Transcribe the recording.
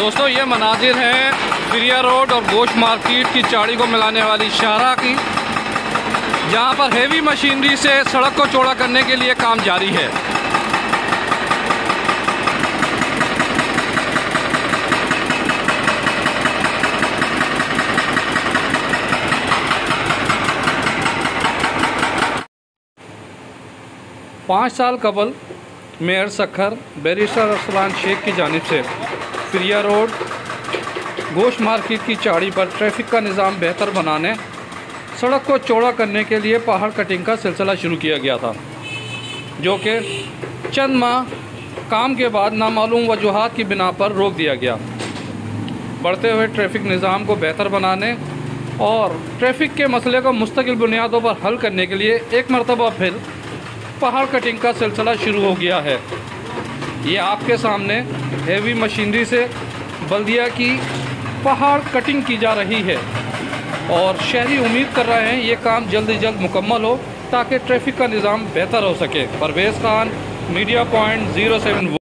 दोस्तों ये मनाजिर हैं फिरिया रोड और गोश्त मार्केट की चाड़ी को मिलाने वाली शाहराह की, जहां पर हेवी मशीनरी से सड़क को चौड़ा करने के लिए काम जारी है। पाँच साल कबल मेयर सखर बैरिस्टर अरसलान शेख की जानिब से फिरिया रोड गोश्त मार्केट की चाड़ी पर ट्रैफिक का निज़ाम बेहतर बनाने, सड़क को चौड़ा करने के लिए पहाड़ कटिंग का सिलसिला शुरू किया गया था, जो कि चंद माह काम के बाद नामालूम वजूहात की बिना पर रोक दिया गया। बढ़ते हुए ट्रैफिक निज़ाम को बेहतर बनाने और ट्रैफिक के मसले को मुस्तकिल बुनियादों पर हल करने के लिए एक मरतबा फिर पहाड़ कटिंग का सिलसिला शुरू हो गया है। ये आपके सामने हेवी मशीनरी से बल्दिया की पहाड़ कटिंग की जा रही है और शहरी उम्मीद कर रहे हैं ये काम जल्द से जल्द मुकम्मल हो ताकि ट्रैफिक का निज़ाम बेहतर हो सके। Parvez Khan, media point 07।